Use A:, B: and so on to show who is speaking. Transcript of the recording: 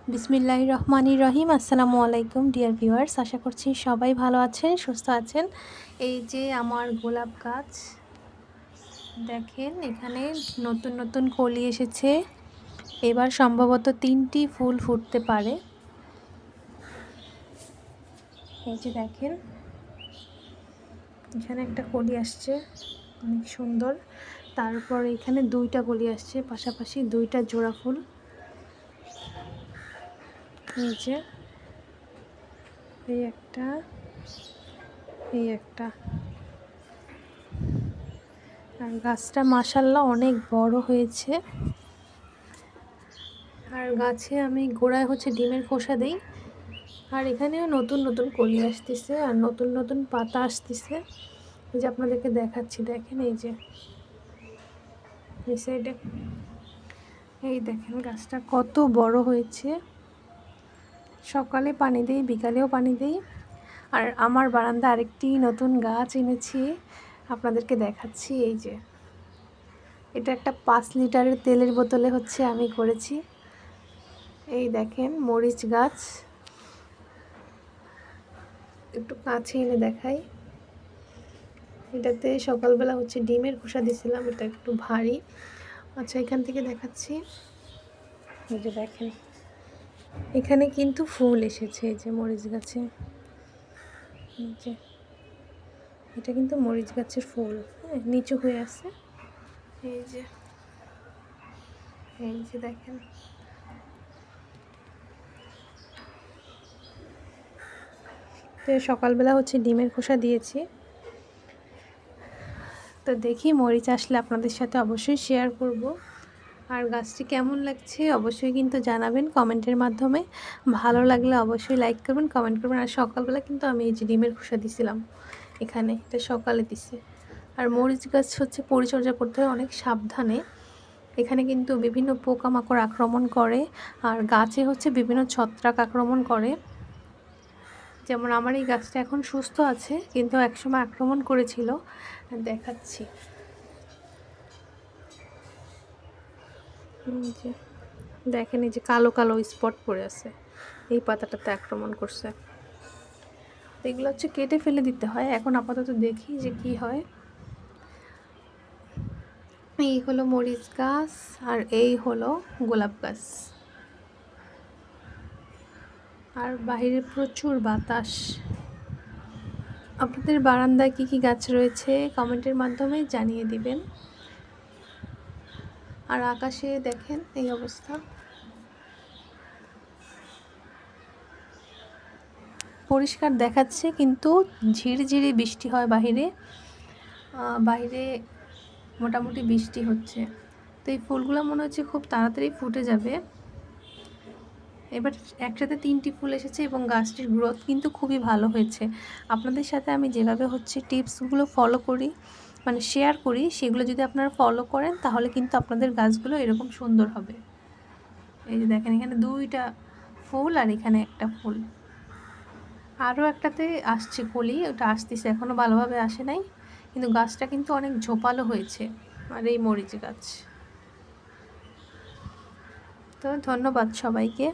A: বিসমিল্লাহির রহমানির রহিম। আসসালামু আলাইকুম ডিয়ার ভিউয়ার্স, আশা করছি সবাই ভালো আছেন, সুস্থ আছেন। এই যে আমার গোলাপ গাছ, দেখেন এখানে নতুন নতুন কলি এসেছে। এবার সম্ভবত 3টি ফুল ফুটতে পারে। এই যে দেখেন এখানে একটা কলি আসছে, অনেক সুন্দর। তারপর এখানে 2টা কলি আসছে, পাশাপাশি 2টা জোড়া ফুল। এই যে এই একটা, এই একটা। আর গাছটা মাশাআল্লাহ অনেক বড় হয়েছে। আর গাছে আমি গোড়ায় ডিমের খোসা দেই। আর এখানেও নতুন নতুন কলি আসতেছে আর নতুন নতুন পাতা আসতেছে। এই যে আপনাদেরকে দেখাচ্ছি, দেখেন এই যে এই সাইডে, এই দেখেন গাছটা কত বড় হয়েছে। সকালে পানি দেই, বিকালেও পানি দেই। আর আমার বারান্দা আরেকটি নতুন গাছ এনেছি, আপনাদেরকে দেখাচ্ছি। এই যে এটা একটা 5 লিটারের তেলের বোতলে আমি করেছি। এই দেখেন মরিচ গাছ, একটু কাছে এনে দেখাই। এটাতে সকালবেলা ডিমের খোসা দিয়েছিলাম, এটা একটু ভারী। আচ্ছা, এখান থেকে দেখাচ্ছি। এই যে দেখেন এখানে কিন্তু ফুল এসেছে, এই যে মরিচ গাছে। এই যে এটা কিন্তু মরিচ গাছের ফুল, হ্যাঁ, নিচু হয়ে আছে। এই যে এই যে দেখেন, তো সকালবেলা ডিমের খোসা দিয়েছি। তো দেখি মরিচ আসলে আপনাদের সাথে অবশ্যই শেয়ার করব। আর গাছটি কেমন লাগছে অবশ্যই কিন্তু জানাবেন কমেন্টের মাধ্যমে। ভালো লাগলে অবশ্যই লাইক করবেন, কমেন্ট করবেন। আর সকালবেলা কিন্তু আমি এই যে ডিমের খোসা দিছিলাম এখানে, এটা সকালে দিছি। আর মরিচ গাছ পরিচর্যা করতে হয় অনেক সাবধানে। এখানে কিন্তু বিভিন্ন পোকামাকড় আক্রমণ করে, আর গাছে বিভিন্ন ছত্রাক আক্রমণ করে। যেমন আমার এই গাছটা এখন সুস্থ আছে, কিন্তু একসময় আক্রমণ করেছিল, দেখাচ্ছি। যে দেখেন এই যে কালো কালো স্পট পড়ে আছে, এই পাতাটাতে আক্রমণ করছে। এগুলো কেটে ফেলে দিতে হয়। এখন আপাতত দেখি যে কি হয়। এই হলো মরিচ গাছ আর এই হলো গোলাপ গাছ। আর বাইরে প্রচুর বাতাস। আপনাদের বারান্দায় কি কি গাছ রয়েছে কমেন্টের মাধ্যমে জানিয়ে দিবেন। আর আকাশে দেখেন এই অবস্থা, পরিষ্কার দেখাচ্ছে কিন্তু ঝিরিঝিরি বৃষ্টি হয় বাইরে। বাইরে মোটামুটি বৃষ্টি হচ্ছে। তো এই ফুলগুলো মনে হচ্ছে খুব তাড়াতাড়ি ফুটে যাবে। এবার একসাথে 3টি ফুল এসেছে এবং গাছটির গ্রোথ কিন্তু খুবই ভালো হয়েছে। আপনাদের সাথে আমি যেভাবে টিপসগুলো ফলো করি, মানে শেয়ার করি, সেগুলো যদি আপনারা ফলো করেন তাহলে কিন্তু আপনাদের গাছগুলো এরকম সুন্দর হবে। এই যে দেখেন এখানে 2টা ফুল আর এখানে একটা ফুল। আরও একটাতে আসছে কলি, ওটা আসতেছে, এখনও ভালোভাবে আসে নাই, কিন্তু গাছটা কিন্তু অনেক ঝোপালো হয়েছে। আর এই মরিচ গাছ। তো ধন্যবাদ সবাইকে।